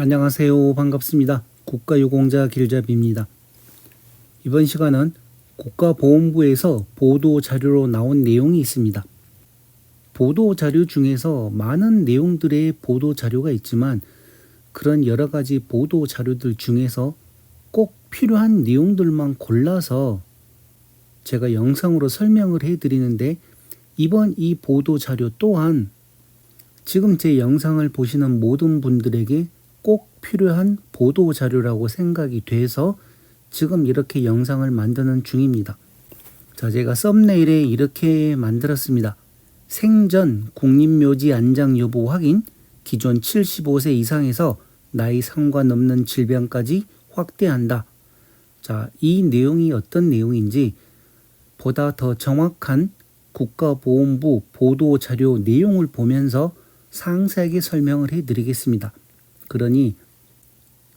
안녕하세요. 반갑습니다. 국가유공자 길잡이입니다. 이번 시간은 국가보훈부에서 보도자료로 나온 내용이 있습니다. 보도자료 중에서 많은 내용들의 보도자료가 있지만 그런 여러 가지 보도자료들 중에서 꼭 필요한 내용들만 골라서 제가 영상으로 설명을 해드리는데, 이번 이 보도자료 또한 지금 제 영상을 보시는 모든 분들에게 꼭 필요한 보도자료라고 생각이 돼서 지금 이렇게 영상을 만드는 중입니다. 자, 제가 썸네일에 이렇게 만들었습니다. 생전 국립묘지 안장 여부 확인, 기존 75세 이상에서 나이 상관없는 질병까지 확대한다. 자, 이 내용이 어떤 내용인지 보다 더 정확한 국가보훈부 보도자료 내용을 보면서 상세하게 설명을 해드리겠습니다. 그러니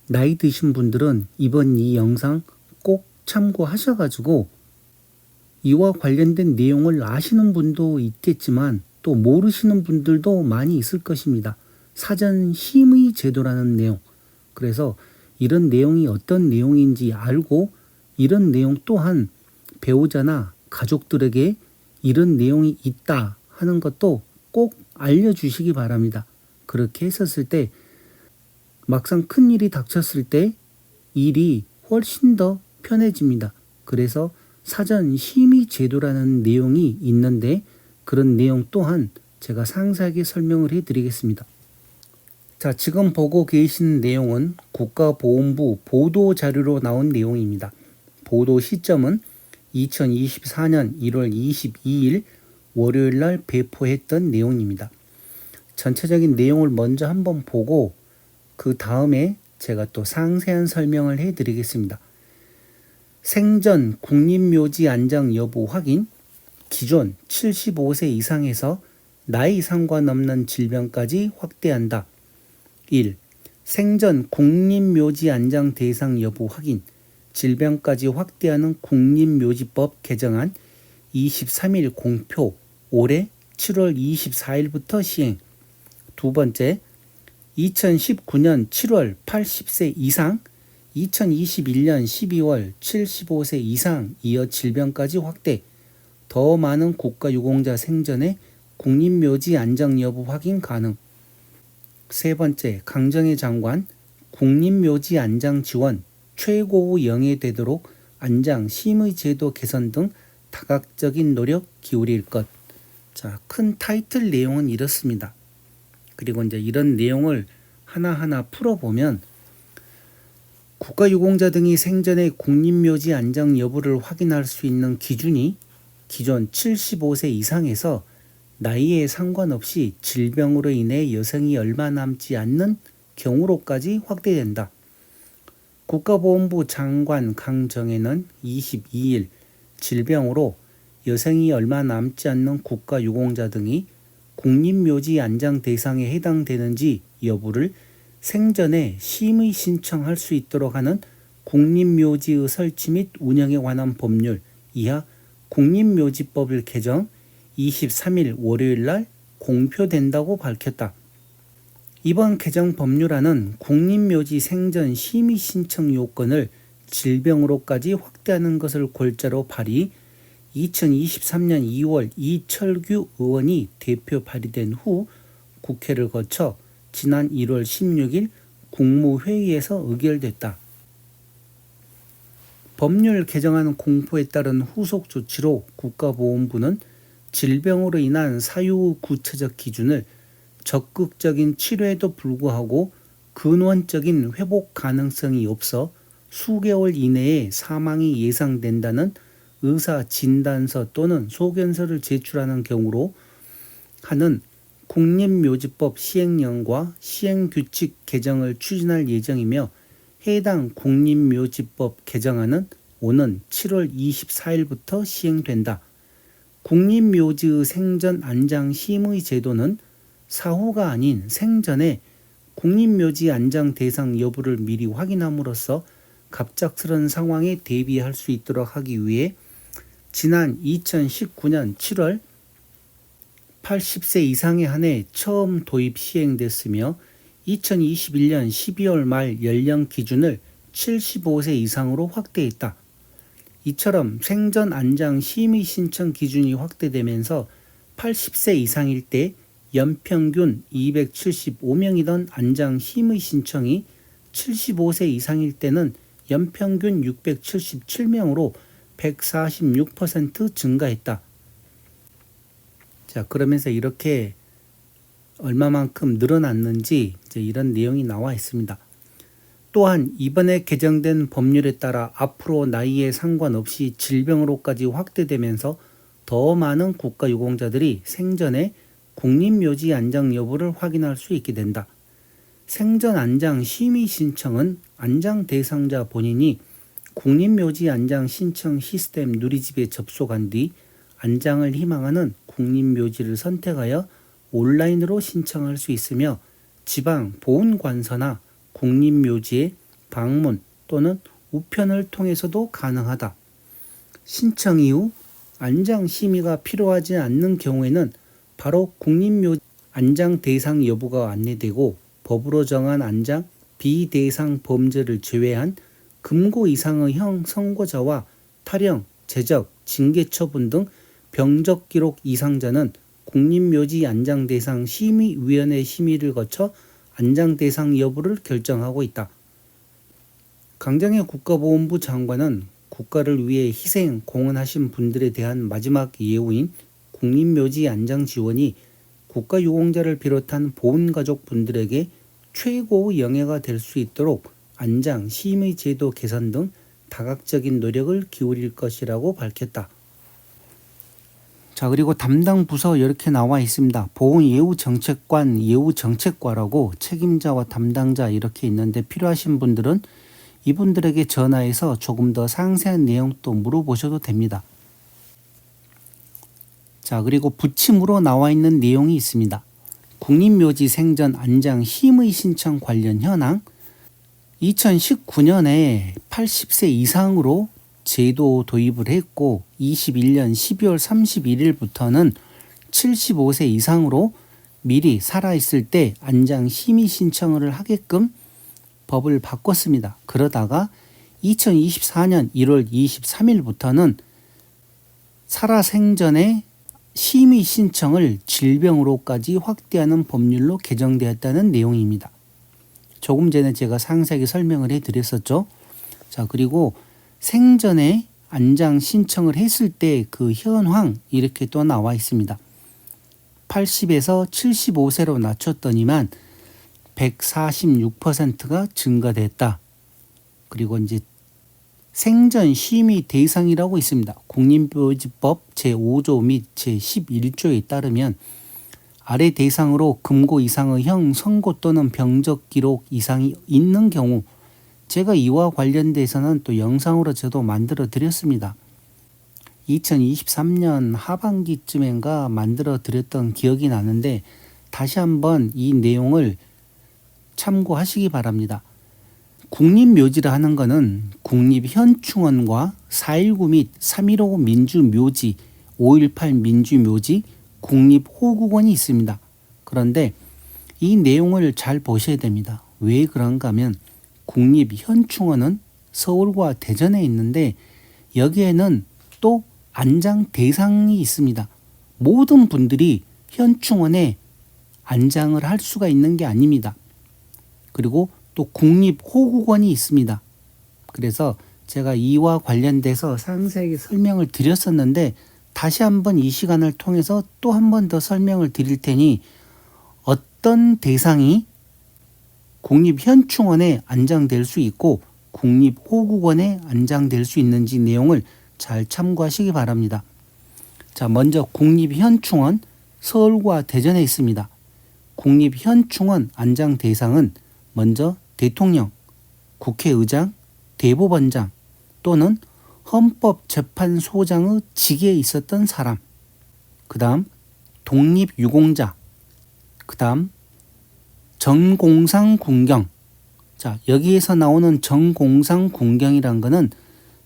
나이 드신 분들은 이번 이 영상 꼭 참고하셔가지고 이와 관련된 내용을 아시는 분도 있겠지만 또 모르시는 분들도 많이 있을 것입니다. 사전 심의 제도라는 내용. 그래서 이런 내용이 어떤 내용인지 알고 이런 내용 또한 배우자나 가족들에게 이런 내용이 있다 하는 것도 꼭 알려주시기 바랍니다. 그렇게 했었을 때 막상 큰일이 닥쳤을 때 일이 훨씬 더 편해집니다. 그래서 사전 심의 제도라는 내용이 있는데 그런 내용 또한 제가 상세하게 설명을 해드리겠습니다. 자, 지금 보고 계신 내용은 국가보훈부 보도자료로 나온 내용입니다. 보도 시점은 2024년 1월 22일 월요일 날 배포했던 내용입니다. 전체적인 내용을 먼저 한번 보고 그 다음에 제가 또 상세한 설명을 해드리겠습니다. 생전 국립묘지 안장 여부 확인, 기존 75세 이상에서 나이 상관없는 질병까지 확대한다. 1. 생전 국립묘지 안장 대상 여부 확인, 질병까지 확대하는 국립묘지법 개정안 23일 공표, 올해 7월 24일부터 시행. 두 번째, 2019년 7월 80세 이상, 2021년 12월 75세 이상 이어 질병까지 확대. 더 많은 국가유공자 생전에 국립묘지 안장 여부 확인 가능. 세 번째, 강정희 장관 국립묘지 안장 지원 최고후 영예되도록 안장 심의 제도 개선 등 다각적인 노력 기울일 것. 자, 큰 타이틀 내용은 이렇습니다. 그리고 이제 이런 내용을 하나하나 풀어보면 국가유공자 등이 생전에 국립묘지 안장 여부를 확인할 수 있는 기준이 기존 75세 이상에서 나이에 상관없이 질병으로 인해 여생이 얼마 남지 않는 경우로까지 확대된다. 국가보훈부 장관 강정혜는 22일 질병으로 여생이 얼마 남지 않는 국가유공자 등이 국립묘지 안장 대상에 해당되는지 여부를 생전에 심의 신청할 수 있도록 하는 국립묘지의 설치 및 운영에 관한 법률 이하 국립묘지법을 개정 23일 월요일 날 공표된다고 밝혔다. 이번 개정 법률안은 국립묘지 생전 심의 신청 요건을 질병으로까지 확대하는 것을 골자로 발의, 2023년 2월 이철규 의원이 대표 발의된 후 국회를 거쳐 지난 1월 16일 국무회의에서 의결됐다. 법률 개정안 공포에 따른 후속 조치로 국가보훈부는 질병으로 인한 사유 구체적 기준을 적극적인 치료에도 불구하고 근원적인 회복 가능성이 없어 수개월 이내에 사망이 예상된다는 의사 진단서 또는 소견서를 제출하는 경우로 하는 국립묘지법 시행령과 시행규칙 개정을 추진할 예정이며, 해당 국립묘지법 개정안은 오는 7월 24일부터 시행된다. 국립묘지의 생전 안장 심의 제도는 사후가 아닌 생전에 국립묘지 안장 대상 여부를 미리 확인함으로써 갑작스런 상황에 대비할 수 있도록 하기 위해 지난 2019년 7월 80세 이상에 한해 처음 도입 시행됐으며 2021년 12월 말 연령 기준을 75세 이상으로 확대했다. 이처럼 생전 안장 심의 신청 기준이 확대되면서 80세 이상일 때 연평균 275명이던 안장 심의 신청이 75세 이상일 때는 연평균 677명으로 146% 증가했다. 자, 그러면서 이렇게 얼마만큼 늘어났는지 이제 이런 내용이 나와 있습니다. 또한 이번에 개정된 법률에 따라 앞으로 나이에 상관없이 질병으로까지 확대되면서 더 많은 국가유공자들이 생전에 국립묘지 안장 여부를 확인할 수 있게 된다. 생전 안장 심의 신청은 안장 대상자 본인이 국립묘지 안장 신청 시스템 누리집에 접속한 뒤 안장을 희망하는 국립묘지를 선택하여 온라인으로 신청할 수 있으며 지방 보훈관서나 국립묘지의 방문 또는 우편을 통해서도 가능하다. 신청 이후 안장 심의가 필요하지 않는 경우에는 바로 국립묘지 안장 대상 여부가 안내되고 법으로 정한 안장 비대상 범죄를 제외한 금고 이상의 형 선고자와 탈영, 제적, 징계 처분 등 병적 기록 이상자는 국립묘지 안장대상 심의위원회 심의를 거쳐 안장대상 여부를 결정하고 있다. 강정의 국가보훈부 장관은 국가를 위해 희생, 공헌하신 분들에 대한 마지막 예우인 국립묘지 안장 지원이 국가유공자를 비롯한 보훈가족 분들에게 최고의 영예가 될 수 있도록 안장 심의 제도 개선 등 다각적인 노력을 기울일 것이라고 밝혔다. 자, 그리고 담당 부서 이렇게 나와 있습니다. 보훈예우정책관, 예우정책과라고 책임자와 담당자 이렇게 있는데 필요하신 분들은 이분들에게 전화해서 조금 더 상세한 내용 또 물어보셔도 됩니다. 자, 그리고 부침으로 나와 있는 내용이 있습니다. 국립묘지 생전 안장 심의 신청 관련 현황 2019년에 80세 이상으로 제도 도입을 했고 21년 12월 31일부터는 75세 이상으로 미리 살아있을 때 안장 심의 신청을 하게끔 법을 바꿨습니다. 그러다가 2024년 1월 23일부터는 살아생전에 심의 신청을 질병으로까지 확대하는 법률로 개정되었다는 내용입니다. 조금 전에 제가 상세하게 설명을 해드렸었죠. 자, 그리고 생전에 안장 신청을 했을 때 그 현황 이렇게 또 나와 있습니다. 80에서 75세로 낮췄더니만 146%가 증가됐다. 그리고 이제 생전 심의 대상이라고 있습니다. 국립묘지법 제5조 및 제11조에 따르면 아래 대상으로 금고 이상의 형 선고 또는 병적 기록 이상이 있는 경우 제가 이와 관련돼서는 또 영상으로 저도 만들어 드렸습니다. 2023년 하반기쯤인가 만들어 드렸던 기억이 나는데 다시 한번 이 내용을 참고하시기 바랍니다. 국립묘지라 하는 것은 국립현충원과 4.19 및 3.15 민주묘지, 5.18 민주묘지, 국립호국원이 있습니다. 그런데 이 내용을 잘 보셔야 됩니다. 왜 그런가 하면 국립현충원은 서울과 대전에 있는데 여기에는 또 안장 대상이 있습니다. 모든 분들이 현충원에 안장을 할 수가 있는 게 아닙니다. 그리고 또 국립호국원이 있습니다. 그래서 제가 이와 관련돼서 상세하게 설명을 드렸었는데 다시 한번 이 시간을 통해서 또 한 번 더 설명을 드릴 테니 어떤 대상이 국립현충원에 안장될 수 있고 국립호국원에 안장될 수 있는지 내용을 잘 참고하시기 바랍니다. 자, 먼저 국립현충원 서울과 대전에 있습니다. 국립현충원 안장 대상은 먼저 대통령, 국회의장, 대법원장 또는 헌법재판소장의 직에 있었던 사람, 그 다음 독립유공자, 그 다음 전공상군경. 자, 여기에서 나오는 전공상군경이란 거는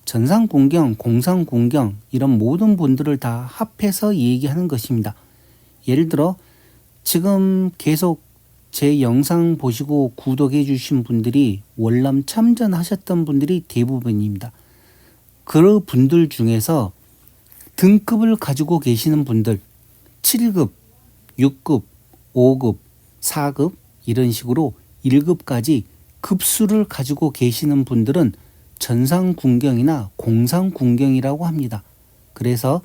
전상군경, 공상군경 이런 모든 분들을 다 합해서 얘기하는 것입니다. 예를 들어 지금 계속 제 영상 보시고 구독해 주신 분들이 월남 참전하셨던 분들이 대부분입니다. 그 분들 중에서 등급을 가지고 계시는 분들 7급, 6급, 5급, 4급 이런 식으로 1급까지 급수를 가지고 계시는 분들은 전상군경이나 공상군경이라고 합니다. 그래서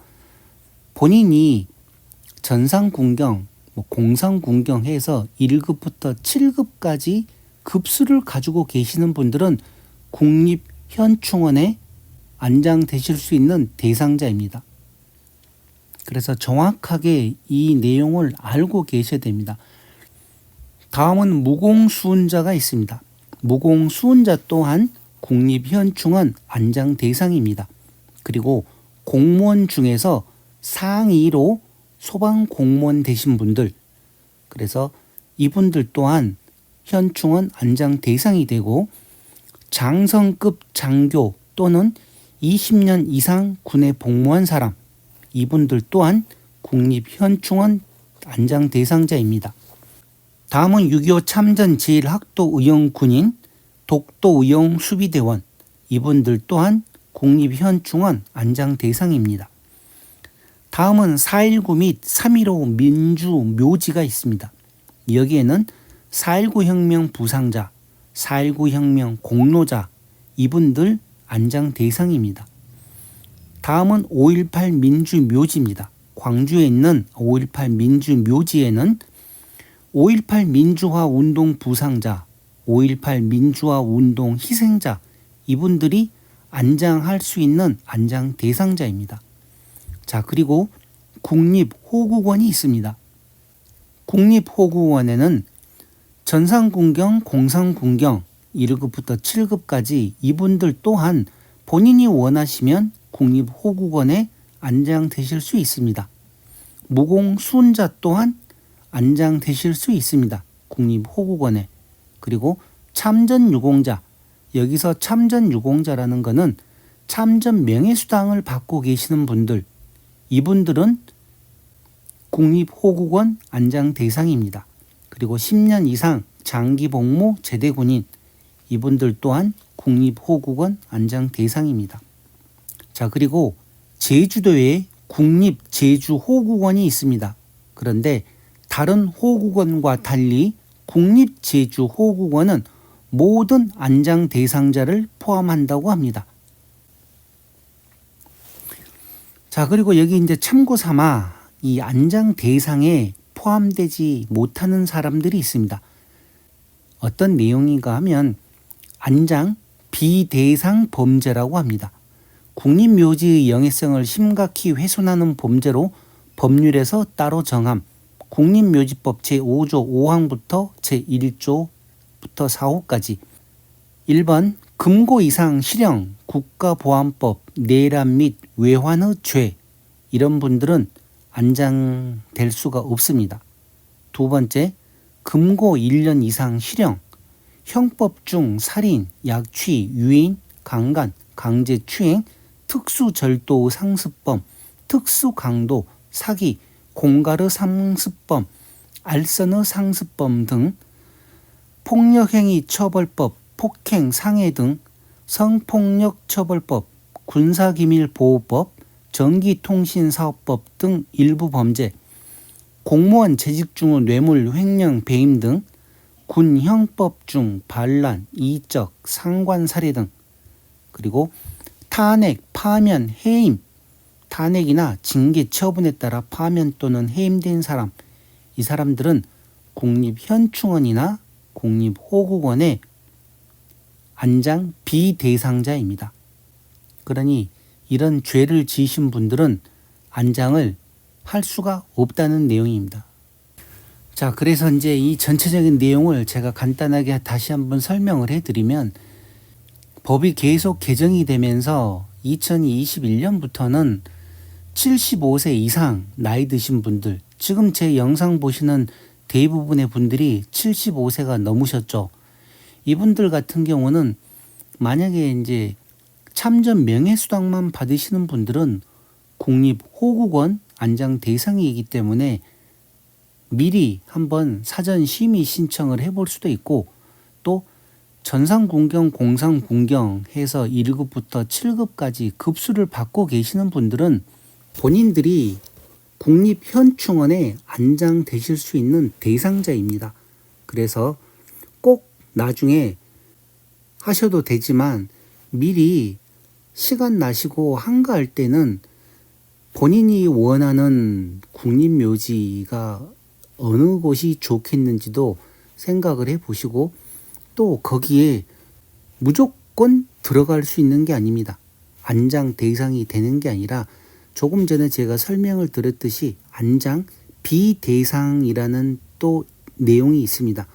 본인이 전상군경, 공상군경 해서 1급부터 7급까지 급수를 가지고 계시는 분들은 국립현충원에 안장되실 수 있는 대상자입니다. 그래서 정확하게 이 내용을 알고 계셔야 됩니다. 다음은 무공수운자가 있습니다. 무공수운자 또한 국립현충원 안장 대상입니다. 그리고 공무원 중에서 상위로 소방공무원 되신 분들, 그래서 이분들 또한 현충원 안장 대상이 되고, 장성급 장교 또는 20년 이상 군에 복무한 사람, 이분들 또한 국립현충원 안장 대상자입니다. 다음은 6.25 참전 제1학도의용군인 독도의용수비대원, 이분들 또한 국립현충원 안장 대상입니다. 다음은 4.19 및 3.15 민주묘지가 있습니다. 여기에는 4.19 혁명 부상자, 4.19 혁명 공로자, 이분들 안장 대상입니다. 다음은 5.18 민주묘지입니다. 광주에 있는 5.18 민주묘지에는 5.18 민주화 운동 부상자, 5.18 민주화 운동 희생자, 이분들이 안장할 수 있는 안장 대상자입니다. 자, 그리고 국립호국원이 있습니다. 국립호국원에는 전상군경, 공상군경 1급부터 7급까지 이분들 또한 본인이 원하시면 국립호국원에 안장되실 수 있습니다. 무공수운자 또한 안장되실 수 있습니다. 국립호국원에. 그리고 참전유공자, 여기서 참전유공자라는 것은 참전 명예수당을 받고 계시는 분들, 이분들은 국립호국원 안장 대상입니다. 그리고 10년 이상 장기복무 제대군인, 이분들 또한 국립호국원 안장 대상입니다. 자, 그리고 제주도에 국립제주호국원이 있습니다. 그런데 다른 호국원과 달리 국립제주호국원은 모든 안장 대상자를 포함한다고 합니다. 자, 그리고 여기 이제 참고 삼아 이 안장 대상에 포함되지 못하는 사람들이 있습니다. 어떤 내용인가 하면 안장 비대상 범죄라고 합니다. 국립묘지의 영예성을 심각히 훼손하는 범죄로 법률에서 따로 정함, 국립묘지법 제5조 5항부터 제1조부터 4호까지. 1번 금고 이상 실형, 국가보안법, 내란 및 외환의 죄, 이런 분들은 안장될 수가 없습니다. 두 번째, 금고 1년 이상 실형, 형법 중 살인, 약취, 유인, 강간, 강제추행, 특수절도 상습범, 특수강도, 사기, 공갈의 상습범, 알선의 상습범 등, 폭력행위 처벌법, 폭행, 상해 등, 성폭력처벌법, 군사기밀보호법, 전기통신사업법 등 일부 범죄, 공무원 재직 중의 뇌물, 횡령, 배임 등, 군형법 중 반란, 이적, 상관살해 등, 그리고 탄핵, 파면, 해임, 탄핵이나 징계 처분에 따라 파면 또는 해임된 사람, 이 사람들은 국립현충원이나 국립호국원에 안장 비대상자입니다. 그러니 이런 죄를 지으신 분들은 안장을 할 수가 없다는 내용입니다. 자, 그래서 이제 이 전체적인 내용을 제가 간단하게 다시 한번 설명을 해드리면, 법이 계속 개정이 되면서 2021년부터는 75세 이상 나이 드신 분들, 지금 제 영상 보시는 대부분의 분들이 75세가 넘으셨죠. 이분들 같은 경우는 만약에 이제 참전 명예수당만 받으시는 분들은 국립호국원 안장 대상이기 때문에 미리 한번 사전 심의 신청을 해볼 수도 있고, 또 전상군경, 공상군경 해서 1급부터 7급까지 급수를 받고 계시는 분들은 본인들이 국립현충원에 안장되실 수 있는 대상자입니다. 그래서 꼭 나중에 하셔도 되지만 미리 시간 나시고 한가할 때는 본인이 원하는 국립묘지가 어느 곳이 좋겠는지도 생각을 해 보시고, 또 거기에 무조건 들어갈 수 있는 게 아닙니다. 안장 대상이 되는 게 아니라 조금 전에 제가 설명을 드렸듯이 안장 비대상이라는 또 내용이 있습니다.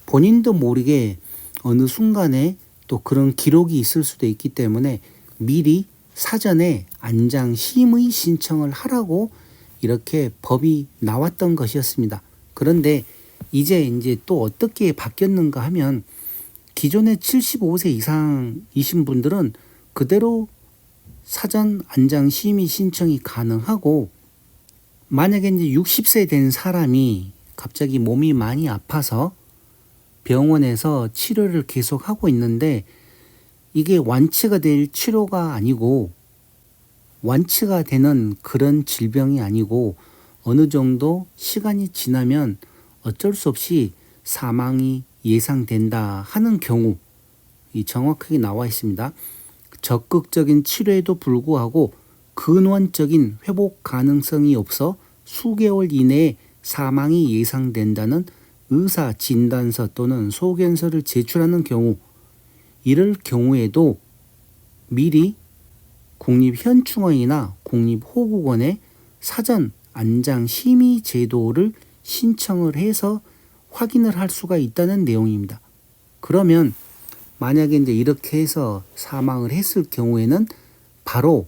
본인도 모르게 어느 순간에 또 그런 기록이 있을 수도 있기 때문에 미리 사전에 안장 심의 신청을 하라고 이렇게 법이 나왔던 것이었습니다. 그런데 이제 또 어떻게 바뀌었는가 하면, 기존에 75세 이상이신 분들은 그대로 사전 안장 심의 신청이 가능하고, 만약에 이제 60세 된 사람이 갑자기 몸이 많이 아파서 병원에서 치료를 계속 하고 있는데 이게 완치가 될 치료가 아니고, 완치가 되는 그런 질병이 아니고 어느 정도 시간이 지나면 어쩔 수 없이 사망이 예상된다 하는 경우, 이 정확하게 나와 있습니다. 적극적인 치료에도 불구하고 근원적인 회복 가능성이 없어 수개월 이내에 사망이 예상된다는 의사 진단서 또는 소견서를 제출하는 경우, 이럴 경우에도 미리 국립현충원이나 국립호국원에 사전 안장 심의 제도를 신청을 해서 확인을 할 수가 있다는 내용입니다. 그러면 만약에 이제 이렇게 해서 사망을 했을 경우에는 바로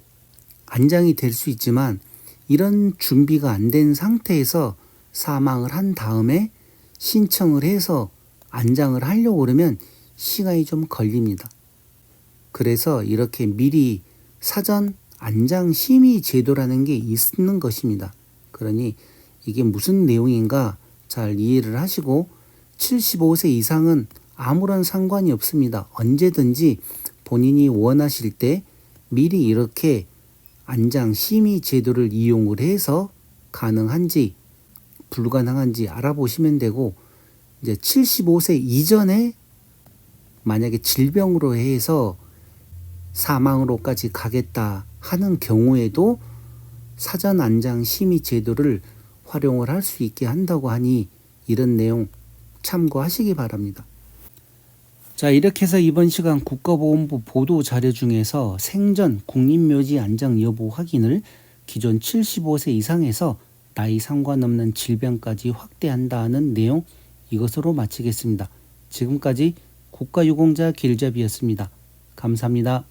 안장이 될 수 있지만, 이런 준비가 안 된 상태에서 사망을 한 다음에 신청을 해서 안장을 하려고 그러면 시간이 좀 걸립니다. 그래서 이렇게 미리 사전 안장 심의 제도라는 게 있는 것입니다. 그러니 이게 무슨 내용인가 잘 이해를 하시고, 75세 이상은 아무런 상관이 없습니다. 언제든지 본인이 원하실 때 미리 이렇게 안장 심의 제도를 이용을 해서 가능한지 불가능한지 알아보시면 되고, 이제 75세 이전에 만약에 질병으로 해서 사망으로까지 가겠다 하는 경우에도 사전 안장 심의 제도를 활용을 할 수 있게 한다고 하니 이런 내용 참고하시기 바랍니다. 자, 이렇게 해서 이번 시간 국가보건부 보도 자료 중에서 생전 국립묘지 안장 여부 확인을 기존 75세 이상에서 나이 상관없는 질병까지 확대한다는 내용, 이것으로 마치겠습니다. 지금까지 국가유공자 길잡이였습니다. 감사합니다.